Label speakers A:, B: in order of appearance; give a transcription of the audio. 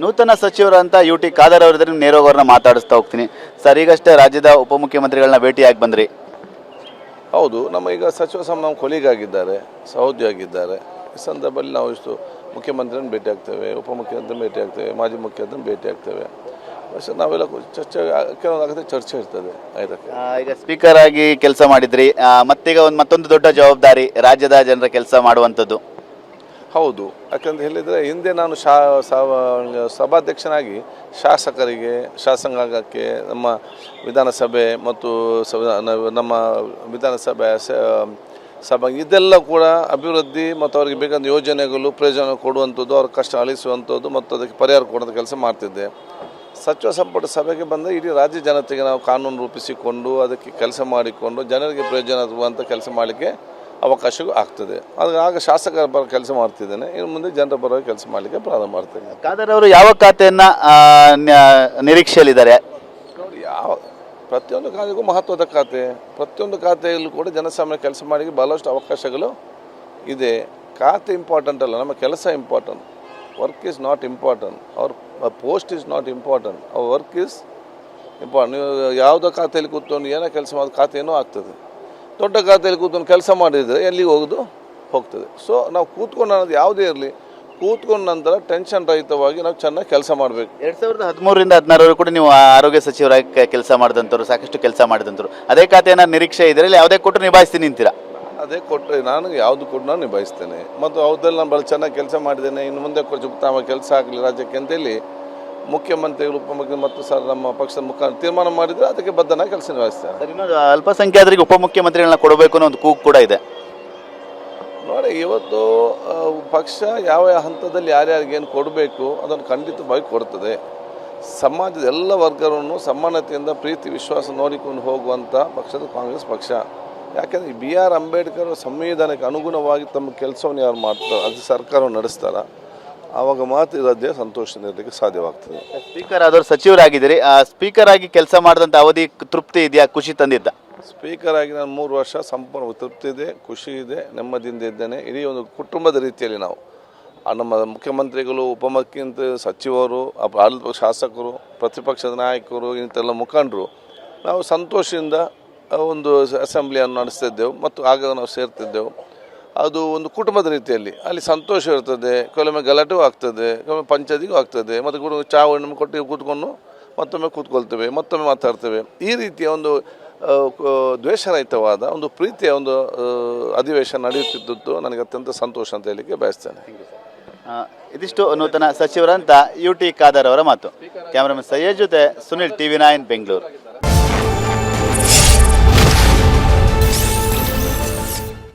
A: ನೂತನ ಸಚಿವರಂತ UT ಖಾದರ್ ಅವರಿದ್ರೆ ನೇರವಾಗಿ ಅವ್ರನ್ನ ಮಾತಾಡಿಸ್ತಾ ಹೋಗ್ತೀನಿ. ಸರ್, ಈಗಷ್ಟೇ ರಾಜ್ಯದ ಉಪಮುಖ್ಯಮಂತ್ರಿಗಳನ್ನ ಭೇಟಿಯಾಗಿ ಬಂದ್ರಿ.
B: ಹೌದು, ನಮ್ಮ ಈಗ ಸಚಿವ ನಮ್ಮ ಕೊಲೀಗ್ ಆಗಿದ್ದಾರೆ, ಸಹೋದ್ಯೋಗಿ ಆಗಿದ್ದಾರೆ. ಈ ಸಂದರ್ಭದಲ್ಲಿ ನಾವು ಇಷ್ಟು ಮುಖ್ಯಮಂತ್ರಿಯನ್ನು ಭೇಟಿ ಆಗ್ತೇವೆ, ಉಪಮುಖ್ಯಮಂತ್ರಿಯನ್ನು ಭೇಟಿ ಆಗ್ತೇವೆ, ಮಾಜಿ ಮುಖ್ಯಮಂತ್ರಿಯನ್ನು ಭೇಟಿ ಆಗ್ತೇವೆ. ನಾವೆಲ್ಲ ಚರ್ಚೆ ಕೆಲವೊಂದಾಗುತ್ತೆ, ಚರ್ಚೆ ಇರ್ತದೆ. ಆಯ್ತಕ್ಕೆ
A: ಈಗ ಸ್ಪೀಕರ್ ಆಗಿ ಕೆಲಸ ಮಾಡಿದ್ರಿ, ಮತ್ತೀಗ ಮತ್ತೊಂದು ದೊಡ್ಡ ಜವಾಬ್ದಾರಿ ರಾಜ್ಯದ ಜನರ ಕೆಲಸ ಮಾಡುವಂಥದ್ದು.
B: ಹೌದು, ಯಾಕಂತ ಹೇಳಿದರೆ ಹಿಂದೆ ನಾನು ಸಭಾಧ್ಯಕ್ಷನಾಗಿ ಶಾಸಕರಿಗೆ, ಶಾಸಕಾಂಗಕ್ಕೆ, ನಮ್ಮ ವಿಧಾನಸಭೆ ಮತ್ತು ನಮ್ಮ ವಿಧಾನಸಭೆ ಸಭೆ ಇದೆಲ್ಲ ಕೂಡ ಅಭಿವೃದ್ಧಿ ಮತ್ತು ಅವರಿಗೆ ಬೇಕಾದ ಯೋಜನೆಗಳು ಪ್ರಯೋಜನ ಕೊಡುವಂಥದ್ದು, ಅವ್ರ ಕಷ್ಟ ಅಳಿಸುವಂಥದ್ದು ಮತ್ತು ಅದಕ್ಕೆ ಪರಿಹಾರ ಕೊಡುವಂಥ ಕೆಲಸ ಮಾಡ್ತಿದ್ದೆ. ಸಚಿವ ಸಂಪುಟ ಸಭೆಗೆ ಬಂದ ಇಡೀ ರಾಜ್ಯ ಜನತೆಗೆ ನಾವು ಕಾನೂನು ರೂಪಿಸಿಕೊಂಡು ಅದಕ್ಕೆ ಕೆಲಸ ಮಾಡಿಕೊಂಡು ಜನರಿಗೆ ಪ್ರಯೋಜನ ಆಗುವಂಥ ಕೆಲಸ ಮಾಡಲಿಕ್ಕೆ ಅವಕಾಶ ಆಗ್ತದೆ. ಆಗ ಶಾಸಕರ ಪರ ಕೆಲಸ ಮಾಡ್ತಿದ್ದೇನೆ, ಇನ್ನು ಮುಂದೆ ಜನರ ಪರವಾಗಿ ಕೆಲಸ ಮಾಡಲಿಕ್ಕೆ ಪ್ರಾರಂಭ ಮಾಡ್ತೇನೆ.
A: ಖಾದರ್ ಅವರು ಯಾವ ಖಾತೆಯನ್ನು ನಿರೀಕ್ಷೆಯಲ್ಲಿದ್ದಾರೆ?
B: ನೋಡಿ, ಪ್ರತಿಯೊಂದು ಖಾತೆಗೂ ಮಹತ್ವದ ಖಾತೆ, ಪ್ರತಿಯೊಂದು ಖಾತೆಯಲ್ಲೂ ಕೂಡ ಜನಸಾಮಾನ್ಯ ಕೆಲಸ ಮಾಡಲಿಕ್ಕೆ ಬಹಳಷ್ಟು ಅವಕಾಶಗಳು ಇದೆ. ಖಾತೆ ಇಂಪಾರ್ಟೆಂಟ್ ಅಲ್ಲ, ನಮ್ಮ ಕೆಲಸ important. Work is not important, our post is not important, our work is important. ನೀವು ಯಾವುದೋ ಖಾತೆಯಲ್ಲಿ ಕೂತ್ಕೊಂಡು ಏನೋ ಕೆಲಸ ಮಾಡೋದು ಖಾತೆ ಏನೋ ಆಗ್ತದೆ. ದೊಡ್ಡ ಖಾತೆಯಲ್ಲಿ ಕೂತ್ಕೊಂಡು ಕೆಲಸ ಮಾಡಿದರೆ ಎಲ್ಲಿಗೆ ಹೋಗ್ತದೆ. ಸೊ ನಾವು ಕೂತ್ಕೊಂಡು ಅನ್ನೋದು ಯಾವುದೇ ಇರಲಿ, ಕೂತ್ಕೊಂಡ ನಂತರ ಟೆನ್ಷನ್ ರಹಿತವಾಗಿ ನಾವು ಚೆನ್ನಾಗಿ ಕೆಲಸ ಮಾಡಬೇಕು.
A: 2013ರಿಂದ 2016 ಕೂಡ ನೀವು ಆರೋಗ್ಯ ಸಚಿವರಾಗಿ ಕೆಲಸ ಮಾಡಿದಂಥವ್ರು, ಸಾಕಷ್ಟು ಕೆಲಸ ಮಾಡಿದಂಥವ್ರು. ಅದೇ ಖಾತೆಯನ್ನು ನಿರೀಕ್ಷೆ ಇದ್ರೆ ಯಾವುದೇ ಕೊಟ್ಟರು ನಿಭಾಯಿಸ್ತೀನಿ ಅಂತೀರಾ?
B: ಅದೇ ಕೊಟ್ಟರೆ ನಾನು ಯಾವುದು ಕೂಡ ನಾನು ನಿಭಾಯಿಸ್ತೇನೆ. ಮತ್ತು ಅವದಲ್ಲಿ ನಾನು ಭಾಳ ಚೆನ್ನಾಗಿ ಕೆಲಸ ಮಾಡಿದ್ದೇನೆ. ಇನ್ನು ಮುಂದೆ ಉತ್ತಮ ಕೆಲಸ ಆಗಲಿ ರಾಜ್ಯಕ್ಕೆ ಅಂತೇಳಿ ಮುಖ್ಯಮಂತ್ರಿಗಳು, ಉಪಮುಖ್ಯಮಂತ್ರಿ ಮತ್ತು ನಮ್ಮ ಪಕ್ಷದ ಮುಖಂಡರು ತೀರ್ಮಾನ ಮಾಡಿದರೆ ಅದಕ್ಕೆ ಬದ್ಧನಾಗಿ ಕೆಲಸ ನಿರ್ವಹಿಸ್ತೇನೆ.
A: ಇನ್ನೊಂದು ಅಲ್ಪಸಂಖ್ಯಾತರಿಗೆ ಉಪಮುಖ್ಯಮಂತ್ರಿಗಳನ್ನ ಕೊಡಬೇಕು ಅನ್ನೋ ಒಂದು ಕೂಗು ಕೂಡ ಇದೆ.
B: ನೋಡಿ, ಇವತ್ತು ಪಕ್ಷ ಯಾವ ಹಂತದಲ್ಲಿ ಯಾರ್ಯಾರಿಗೇನು ಕೊಡಬೇಕು ಅದನ್ನು ಖಂಡಿತವಾಗಿ ಕೊಡ್ತದೆ. ಸಮಾಜದ ಎಲ್ಲ ವರ್ಗವನ್ನು ಸಮಾನತೆಯಿಂದ ಪ್ರೀತಿ ವಿಶ್ವಾಸ ನೋಡಿಕೊಂಡು ಹೋಗುವಂಥ ಪಕ್ಷದ ಕಾಂಗ್ರೆಸ್ ಪಕ್ಷ. ಯಾಕೆಂದರೆ BR ಅಂಬೇಡ್ಕರ್ ಸಂವಿಧಾನಕ್ಕೆ ಅನುಗುಣವಾಗಿ ತಮ್ಮ ಕೆಲಸವನ್ನು ಯಾರು ಮಾಡ್ತಾರೆ, ಅದು ಸರ್ಕಾರವನ್ನು ನಡೆಸ್ತಾರ, ಆವಾಗ ಮಾತ್ರ ರಾಜ್ಯ ಸಂತೋಷದಿಂದ ಇರಲಿಕ್ಕೆ ಸಾಧ್ಯವಾಗ್ತದೆ.
A: ಸ್ಪೀಕರ್ ಆದವರು ಸಚಿವರಾಗಿದ್ದೀರಿ, ಸ್ಪೀಕರ್ ಆಗಿ ಕೆಲಸ ಮಾಡಿದಂಥ ಅವಧಿ ತೃಪ್ತಿ ಇದೆಯಾ, ಖುಷಿ ತಂದಿದ್ದ?
B: ಸ್ಪೀಕರ್ ಆಗಿ ನಾನು 3 ವರ್ಷ ಸಂಪೂರ್ಣ ತೃಪ್ತಿ ಇದೆ, ಖುಷಿ ಇದೆ, ನೆಮ್ಮದಿಯಿಂದ ಇದ್ದೇನೆ. ಇಡೀ ಒಂದು ಕುಟುಂಬದ ರೀತಿಯಲ್ಲಿ ನಾವು ನಮ್ಮ ಮುಖ್ಯಮಂತ್ರಿಗಳು, ಉಪಮುಖ್ಯಮಂತ್ರಿ, ಸಚಿವರು, ಆಡಳಿತ ಶಾಸಕರು, ಪ್ರತಿಪಕ್ಷದ ನಾಯಕರು, ಇಂಥೆಲ್ಲ ಮುಖಂಡರು ನಾವು ಸಂತೋಷದಿಂದ ಒಂದು ಅಸೆಂಬ್ಲಿಯನ್ನು ನಡೆಸ್ತಿದ್ದೆವು ಮತ್ತು ಆಗ ನಾವು ಸೇರ್ತಿದ್ದೆವು. ಅದು ಒಂದು ಕುಟುಂಬದ ರೀತಿಯಲ್ಲಿ ಅಲ್ಲಿ ಸಂತೋಷ ಇರ್ತದೆ, ಕೆಲವೊಮ್ಮೆ ಗಲಾಟೆಗೂ ಆಗ್ತದೆ, ಕೆಲವೊಮ್ಮೆ ಪಂಚಾಯತಿಗೂ ಆಗ್ತದೆ, ಮತ್ತು ಚಹಾ ಕೊಟ್ಟು ಕೂತ್ಕೊಂಡು ಮತ್ತೊಮ್ಮೆ ಕೂತ್ಕೊಳ್ತೇವೆ, ಮತ್ತೊಮ್ಮೆ ಮಾತಾಡ್ತೇವೆ. ಈ ರೀತಿಯ ಒಂದು ದ್ವೇಷರಹಿತವಾದ ಒಂದು ಪ್ರೀತಿಯ ಒಂದು ಅಧಿವೇಶನ ನಡೆಯುತ್ತಿದ್ದು ನನಗೆ ಅತ್ಯಂತ ಸಂತೋಷ ಅಂತ ಹೇಳಲಿಕ್ಕೆ ಬಯಸ್ತೇನೆ.
A: ಇದಿಷ್ಟು ನೂತನ ಸಚಿವರಂತ UT ಖಾದರ್ ಅವರ ಮಾತು. ಕ್ಯಾಮರಾಮನ್ ಸಯ್ಯದ್ ಜೊತೆ ಸುನಿಲ್, TV9 ಬೆಂಗಳೂರು.